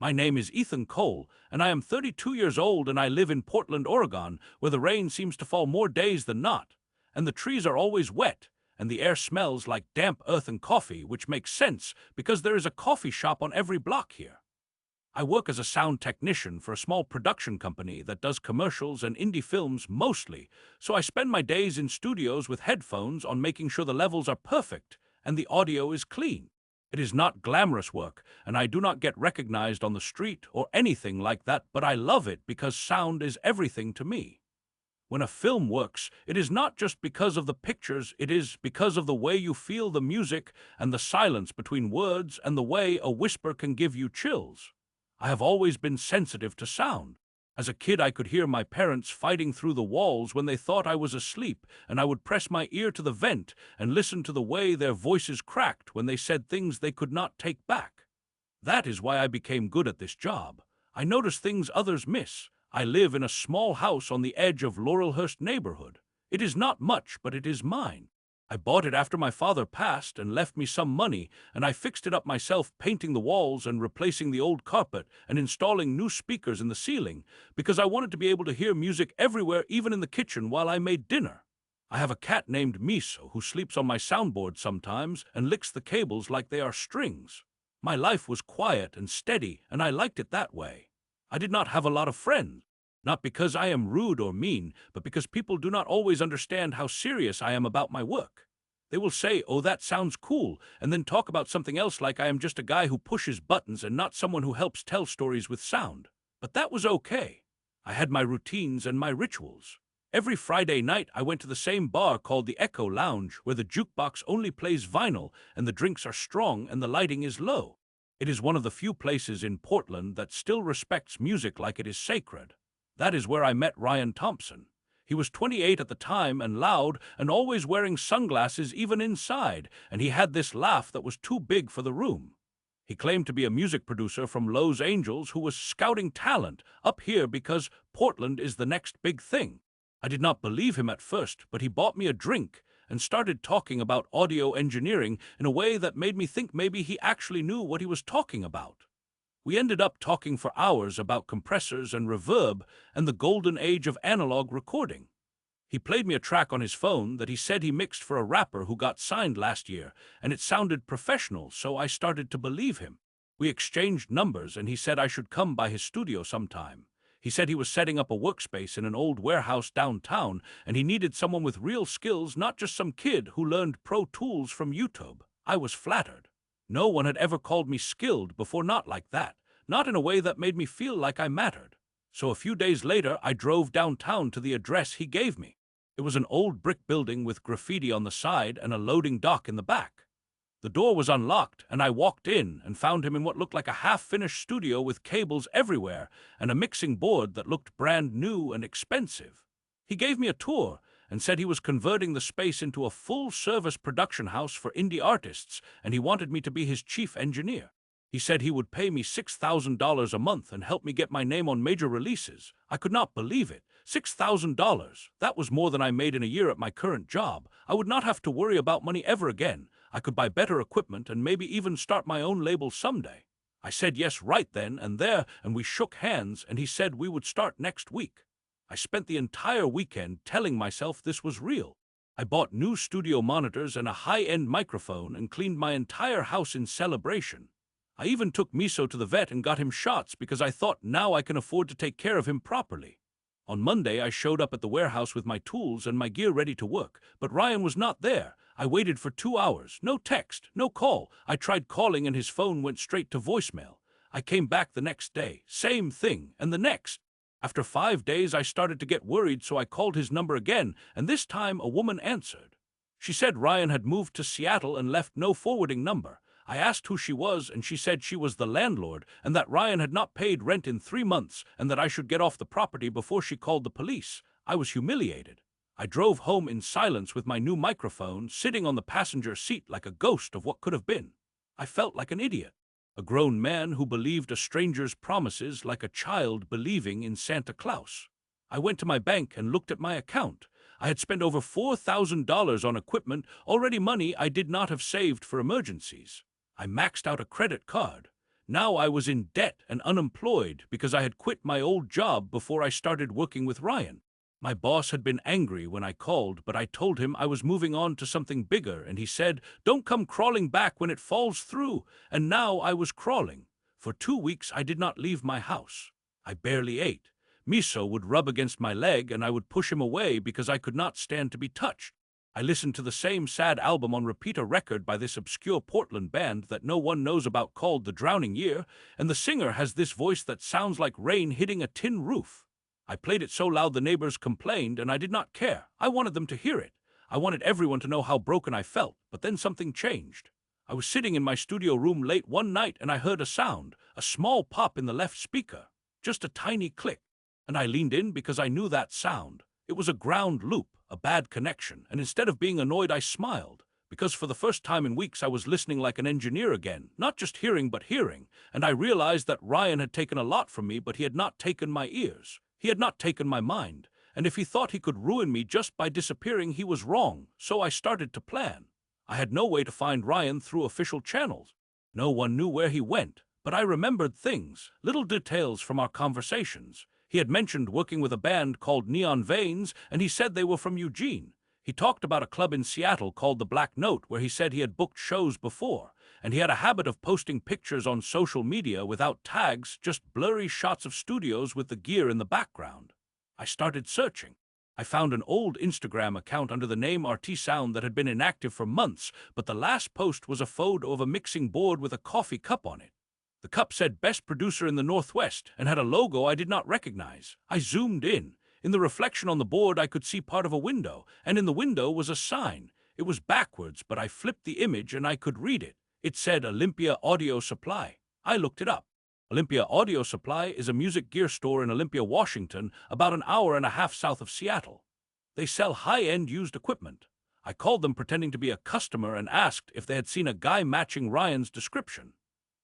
My name is Ethan Cole, and I am 32 years old and I live in Portland, Oregon, where the rain seems to fall more days than not, and the trees are always wet, and the air smells like damp earth and coffee, which makes sense because there is a coffee shop on every block here. I work as a sound technician for a small production company that does commercials and indie films mostly, so I spend my days in studios with headphones on making sure the levels are perfect and the audio is clean. It is not glamorous work, and I do not get recognized on the street or anything like that, but I love it because sound is everything to me. When a film works, it is not just because of the pictures, it is because of the way you feel the music and the silence between words and the way a whisper can give you chills. I have always been sensitive to sound. As a kid, I could hear my parents fighting through the walls when they thought I was asleep, and I would press my ear to the vent and listen to the way their voices cracked when they said things they could not take back. That is why I became good at this job. I notice things others miss. I live in a small house on the edge of Laurelhurst neighborhood. It is not much, but it is mine. I bought it after my father passed and left me some money, and I fixed it up myself, painting the walls and replacing the old carpet and installing new speakers in the ceiling, because I wanted to be able to hear music everywhere, even in the kitchen while I made dinner. I have a cat named Miso who sleeps on my soundboard sometimes and licks the cables like they are strings. My life was quiet and steady, and I liked it that way. I did not have a lot of friends. Not because I am rude or mean, but because people do not always understand how serious I am about my work. They will say, "Oh, that sounds cool," and then talk about something else like I am just a guy who pushes buttons and not someone who helps tell stories with sound. But that was okay. I had my routines and my rituals. Every Friday night I went to the same bar called the Echo Lounge, where the jukebox only plays vinyl and the drinks are strong and the lighting is low. It is one of the few places in Portland that still respects music like it is sacred. That is where I met Ryan Thompson. He was 28 at the time and loud and always wearing sunglasses even inside, and he had this laugh that was too big for the room. He claimed to be a music producer from Los Angeles who was scouting talent up here because Portland is the next big thing. I did not believe him at first, but he bought me a drink and started talking about audio engineering in a way that made me think maybe he actually knew what he was talking about. We ended up talking for hours about compressors and reverb and the golden age of analog recording. He played me a track on his phone that he said he mixed for a rapper who got signed last year, and it sounded professional, so I started to believe him. We exchanged numbers, and he said I should come by his studio sometime. He said he was setting up a workspace in an old warehouse downtown, and he needed someone with real skills, not just some kid who learned Pro Tools from YouTube. I was flattered. No one had ever called me skilled before, not like that, not in a way that made me feel like I mattered. So a few days later, I drove downtown to the address he gave me. It was an old brick building with graffiti on the side and a loading dock in the back. The door was unlocked, and I walked in and found him in what looked like a half-finished studio with cables everywhere and a mixing board that looked brand new and expensive. He gave me a tour and said he was converting the space into a full-service production house for indie artists, and he wanted me to be his chief engineer. He said he would pay me $6,000 a month and help me get my name on major releases. I could not believe it. $6,000. That was more than I made in a year at my current job. I would not have to worry about money ever again. I could buy better equipment and maybe even start my own label someday. I said yes right then and there, and we shook hands, and he said we would start next week. I spent the entire weekend telling myself this was real. I bought new studio monitors and a high-end microphone and cleaned my entire house in celebration. I even took Miso to the vet and got him shots because I thought now I can afford to take care of him properly. On Monday, I showed up at the warehouse with my tools and my gear ready to work, but Ryan was not there. I waited for 2 hours. No text, no call. I tried calling and his phone went straight to voicemail. I came back the next day. Same thing, and the next. After 5 days, I started to get worried, so I called his number again, and this time a woman answered. She said Ryan had moved to Seattle and left no forwarding number. I asked who she was, and she said she was the landlord, and that Ryan had not paid rent in 3 months, and that I should get off the property before she called the police. I was humiliated. I drove home in silence with my new microphone, sitting on the passenger seat like a ghost of what could have been. I felt like an idiot. A grown man who believed a stranger's promises like a child believing in Santa Claus. I went to my bank and looked at my account. I had spent over $4,000 on equipment, already money I did not have saved for emergencies. I maxed out a credit card. Now I was in debt and unemployed because I had quit my old job before I started working with Ryan. My boss had been angry when I called, but I told him I was moving on to something bigger, and he said, "Don't come crawling back when it falls through." And now I was crawling. For 2 weeks I did not leave my house. I barely ate. Miso would rub against my leg, and I would push him away because I could not stand to be touched. I listened to the same sad album on repeat, a record by this obscure Portland band that no one knows about called The Drowning Year, and the singer has this voice that sounds like rain hitting a tin roof. I played it so loud the neighbors complained, and I did not care. I wanted them to hear it. I wanted everyone to know how broken I felt, but then something changed. I was sitting in my studio room late one night and I heard a sound, a small pop in the left speaker, just a tiny click, and I leaned in because I knew that sound. It was a ground loop, a bad connection, and instead of being annoyed, I smiled, because for the first time in weeks I was listening like an engineer again, not just hearing but hearing, and I realized that Ryan had taken a lot from me, but he had not taken my ears. He had not taken my mind, and if he thought he could ruin me just by disappearing, he was wrong, so I started to plan. I had no way to find Ryan through official channels. No one knew where he went, but I remembered things, little details from our conversations. He had mentioned working with a band called Neon Veins, and he said they were from Eugene. He talked about a club in Seattle called the Black Note, where he said he had booked shows before, and he had a habit of posting pictures on social media without tags, just blurry shots of studios with the gear in the background. I started searching. I found an old Instagram account under the name RT Sound that had been inactive for months, but the last post was a photo of a mixing board with a coffee cup on it. The cup said Best Producer in the Northwest and had a logo I did not recognize. I zoomed in. In the reflection on the board I could see part of a window, and in the window was a sign. It was backwards, but I flipped the image and I could read it. It said Olympia Audio Supply. I looked it up. Olympia Audio Supply is a music gear store in Olympia, Washington, about an hour and a half south of Seattle. They sell high-end used equipment. I called them pretending to be a customer and asked if they had seen a guy matching Ryan's description.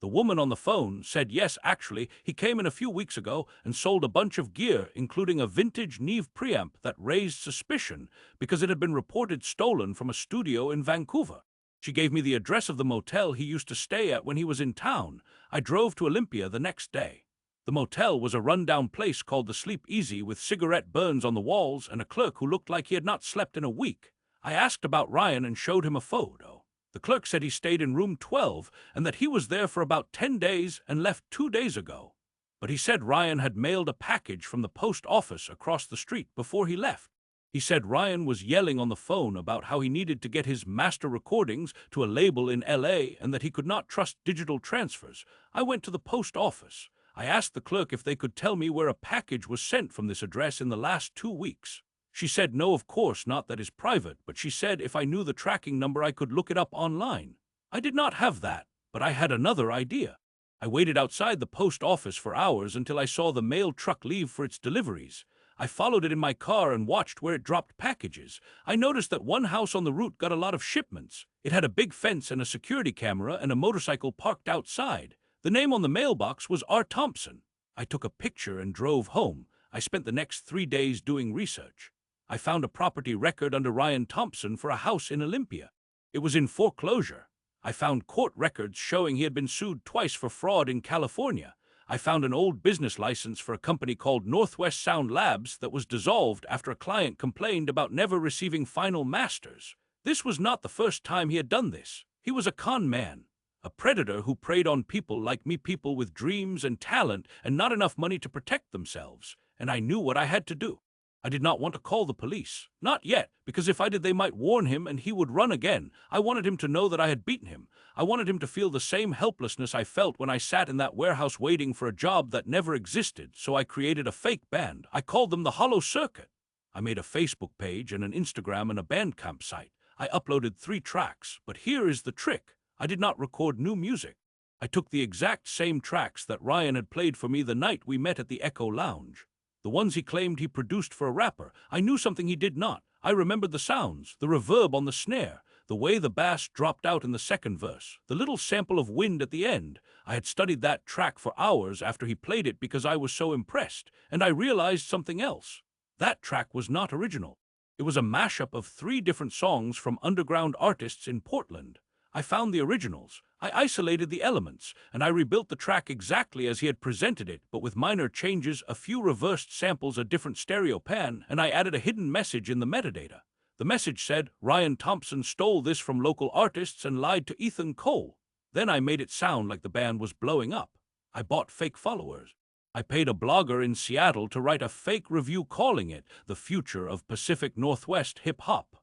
The woman on the phone said yes, actually, he came in a few weeks ago and sold a bunch of gear, including a vintage Neve preamp that raised suspicion because it had been reported stolen from a studio in Vancouver. She gave me the address of the motel he used to stay at when he was in town. I drove to Olympia the next day. The motel was a rundown place called the Sleep Easy with cigarette burns on the walls and a clerk who looked like he had not slept in a week. I asked about Ryan and showed him a photo. The clerk said he stayed in room 12 and that he was there for about 10 days and left 2 days ago. But he said Ryan had mailed a package from the post office across the street before he left. He said Ryan was yelling on the phone about how he needed to get his master recordings to a label in LA and that he could not trust digital transfers. I went to the post office. I asked the clerk if they could tell me where a package was sent from this address in the last 2 weeks. She said no, of course not, that is private, but she said if I knew the tracking number I could look it up online. I did not have that, but I had another idea. I waited outside the post office for hours until I saw the mail truck leave for its deliveries. I followed it in my car and watched where it dropped packages. I noticed that one house on the route got a lot of shipments. It had a big fence and a security camera and a motorcycle parked outside. The name on the mailbox was R. Thompson. I took a picture and drove home. I spent the next 3 days doing research. I found a property record under Ryan Thompson for a house in Olympia. It was in foreclosure. I found court records showing he had been sued twice for fraud in California. I found an old business license for a company called Northwest Sound Labs that was dissolved after a client complained about never receiving final masters. This was not the first time he had done this. He was a con man, a predator who preyed on people like me, people with dreams and talent and not enough money to protect themselves, and I knew what I had to do. I did not want to call the police. Not yet, because if I did they might warn him and he would run again. I wanted him to know that I had beaten him. I wanted him to feel the same helplessness I felt when I sat in that warehouse waiting for a job that never existed, so I created a fake band. I called them the Hollow Circuit. I made a Facebook page and an Instagram and a Bandcamp site. I uploaded 3 tracks, but here is the trick. I did not record new music. I took the exact same tracks that Ryan had played for me the night we met at the Echo Lounge. The ones he claimed he produced for a rapper. I knew something he did not. I remembered the sounds, the reverb on the snare, the way the bass dropped out in the second verse, the little sample of wind at the end. I had studied that track for hours after he played it because I was so impressed, and I realized something else. That track was not original. It was a mashup of 3 different songs from underground artists in Portland. I found the originals. I isolated the elements, and I rebuilt the track exactly as he had presented it, but with minor changes, a few reversed samples, a different stereo pan, and I added a hidden message in the metadata. The message said, "Ryan Thompson stole this from local artists and lied to Ethan Cole." Then I made it sound like the band was blowing up. I bought fake followers. I paid a blogger in Seattle to write a fake review calling it the future of Pacific Northwest hip-hop.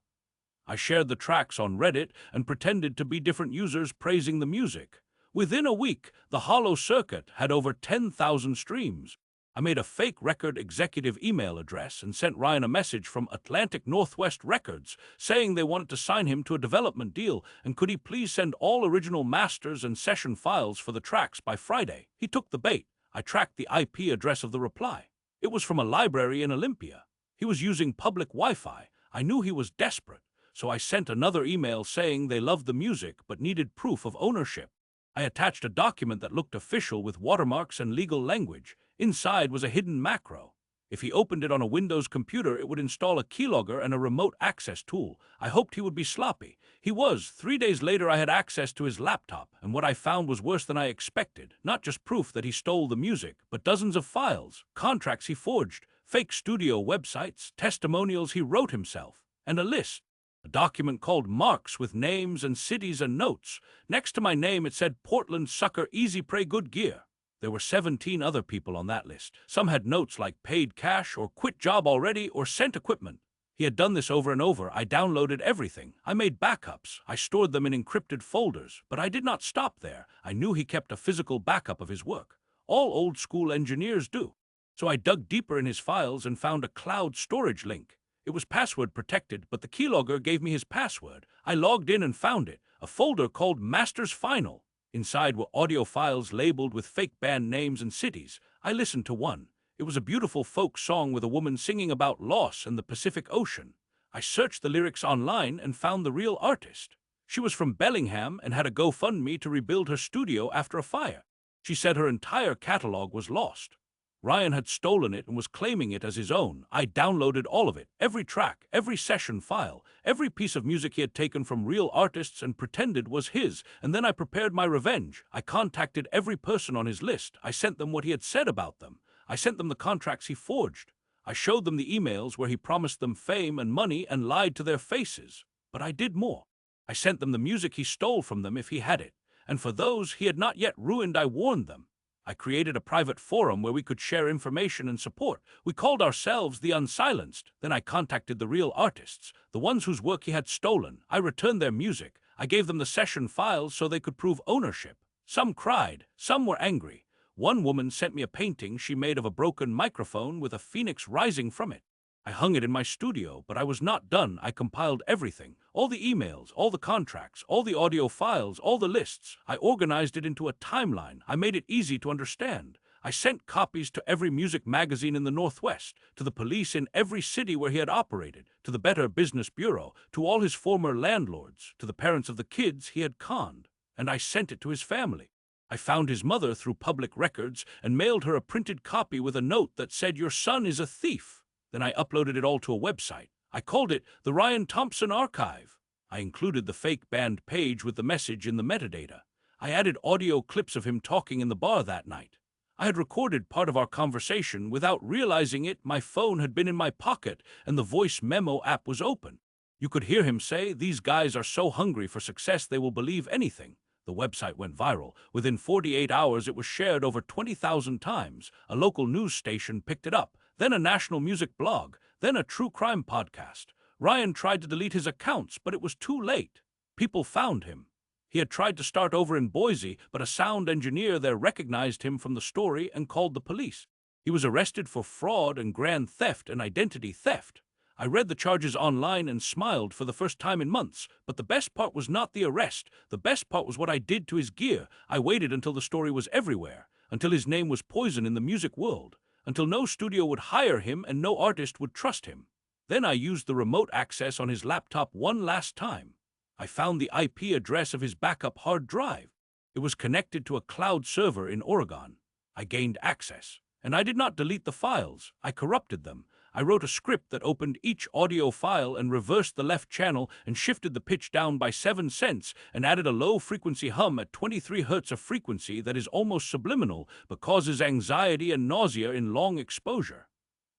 I shared the tracks on Reddit and pretended to be different users praising the music. Within a week, the Hollow Circuit had over 10,000 streams. I made a fake record executive email address and sent Ryan a message from Atlantic Northwest Records saying they wanted to sign him to a development deal and could he please send all original masters and session files for the tracks by Friday. He took the bait. I tracked the IP address of the reply. It was from a library in Olympia. He was using public Wi-Fi. I knew he was desperate, so I sent another email saying they loved the music but needed proof of ownership. I attached a document that looked official with watermarks and legal language. Inside was a hidden macro. If he opened it on a Windows computer, it would install a keylogger and a remote access tool. I hoped he would be sloppy. He was. 3 days later, I had access to his laptop, and what I found was worse than I expected. Not just proof that he stole the music, but dozens of files, contracts he forged, fake studio websites, testimonials he wrote himself, and a list. A document called Marks with names and cities and notes. Next to my name, it said Portland Sucker Easy Pray Good Gear. There were 17 other people on that list. Some had notes like paid cash or quit job already or sent equipment. He had done this over and over. I downloaded everything. I made backups. I stored them in encrypted folders. But I did not stop there. I knew he kept a physical backup of his work. All old-school engineers do. So I dug deeper in his files and found a cloud storage link. It was password protected, but the keylogger gave me his password. I logged in and found it, a folder called Masters Final. Inside were audio files labeled with fake band names and cities. I listened to one. It was a beautiful folk song with a woman singing about loss and the Pacific Ocean. I searched the lyrics online and found the real artist. She was from Bellingham and had a GoFundMe to rebuild her studio after a fire. She said her entire catalog was lost. Ryan had stolen it and was claiming it as his own. I downloaded all of it, every track, every session file, every piece of music he had taken from real artists and pretended was his, and then I prepared my revenge. I contacted every person on his list. I sent them what he had said about them. I sent them the contracts he forged. I showed them the emails where he promised them fame and money and lied to their faces. But I did more. I sent them the music he stole from them if he had it, and for those he had not yet ruined, I warned them. I created a private forum where we could share information and support. We called ourselves the Unsilenced. Then I contacted the real artists, the ones whose work he had stolen. I returned their music. I gave them the session files so they could prove ownership. Some cried, some were angry. One woman sent me a painting she made of a broken microphone with a phoenix rising from it. I hung it in my studio, but I was not done. I compiled everything, all the emails, all the contracts, all the audio files, all the lists. I organized it into a timeline. I made it easy to understand. I sent copies to every music magazine in the Northwest, to the police in every city where he had operated, to the Better Business Bureau, to all his former landlords, to the parents of the kids he had conned, and I sent it to his family. I found his mother through public records and mailed her a printed copy with a note that said, "Your son is a thief." Then I uploaded it all to a website. I called it the Ryan Thompson Archive. I included the fake band page with the message in the metadata. I added audio clips of him talking in the bar that night. I had recorded part of our conversation. Without realizing it, my phone had been in my pocket and the voice memo app was open. You could hear him say, "These guys are so hungry for success they will believe anything." The website went viral. Within 48 hours, it was shared over 20,000 times. A local news station picked it up, then a national music blog, then a true crime podcast. Ryan tried to delete his accounts, but it was too late. People found him. He had tried to start over in Boise, but a sound engineer there recognized him from the story and called the police. He was arrested for fraud and grand theft and identity theft. I read the charges online and smiled for the first time in months, but the best part was not the arrest. The best part was what I did to his gear. I waited until the story was everywhere, until his name was poison in the music world, until no studio would hire him and no artist would trust him. Then I used the remote access on his laptop one last time. I found the IP address of his backup hard drive. It was connected to a cloud server in Oregon. I gained access, and I did not delete the files. I corrupted them. I wrote a script that opened each audio file and reversed the left channel and shifted the pitch down by 7 cents and added a low-frequency hum at 23 hertz of frequency that is almost subliminal but causes anxiety and nausea in long exposure.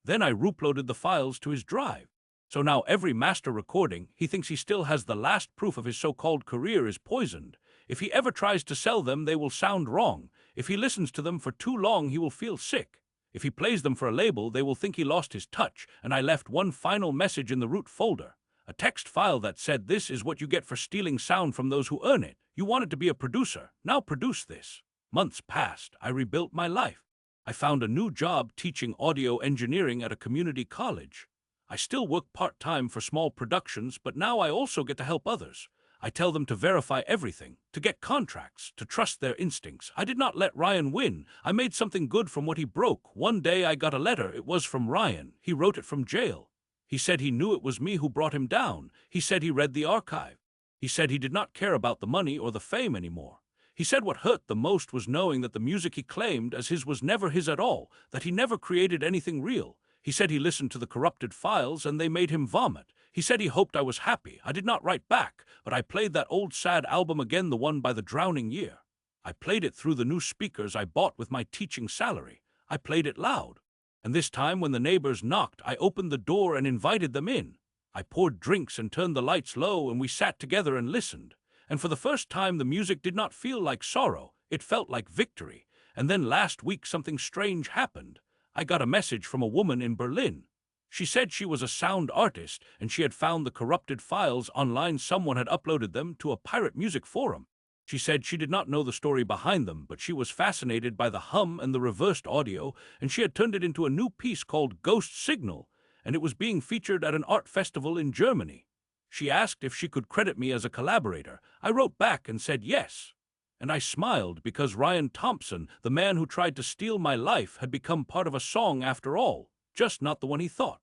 Then I uploaded the files to his drive. So now every master recording, he thinks he still has the last proof of his so-called career is poisoned. If he ever tries to sell them, they will sound wrong. If he listens to them for too long, he will feel sick. If he plays them for a label, they will think he lost his touch, and I left one final message in the root folder. A text file that said, "This is what you get for stealing sound from those who earn it. You wanted to be a producer, now produce this." Months passed, I rebuilt my life. I found a new job teaching audio engineering at a community college. I still work part-time for small productions, but now I also get to help others. I tell them to verify everything, to get contracts, to trust their instincts. I did not let Ryan win. I made something good from what he broke. One day I got a letter. It was from Ryan. He wrote it from jail. He said he knew it was me who brought him down. He said he read the archive. He said he did not care about the money or the fame anymore. He said what hurt the most was knowing that the music he claimed as his was never his at all, that he never created anything real. He said he listened to the corrupted files and they made him vomit. He said he hoped I was happy. I did not write back, but I played that old sad album again, the one by the drowning year. I played it through the new speakers I bought with my teaching salary. I played it loud. And this time when the neighbors knocked, I opened the door and invited them in. I poured drinks and turned the lights low and we sat together and listened. And for the first time the music did not feel like sorrow. It felt like victory. And then last week something strange happened. I got a message from a woman in Berlin. She said she was a sound artist and she had found the corrupted files online. Someone had uploaded them to a pirate music forum. She said she did not know the story behind them, but she was fascinated by the hum and the reversed audio, and she had turned it into a new piece called Ghost Signal, and it was being featured at an art festival in Germany. She asked if she could credit me as a collaborator. I wrote back and said yes. And I smiled because Ryan Thompson, the man who tried to steal my life, had become part of a song after all, just not the one he thought.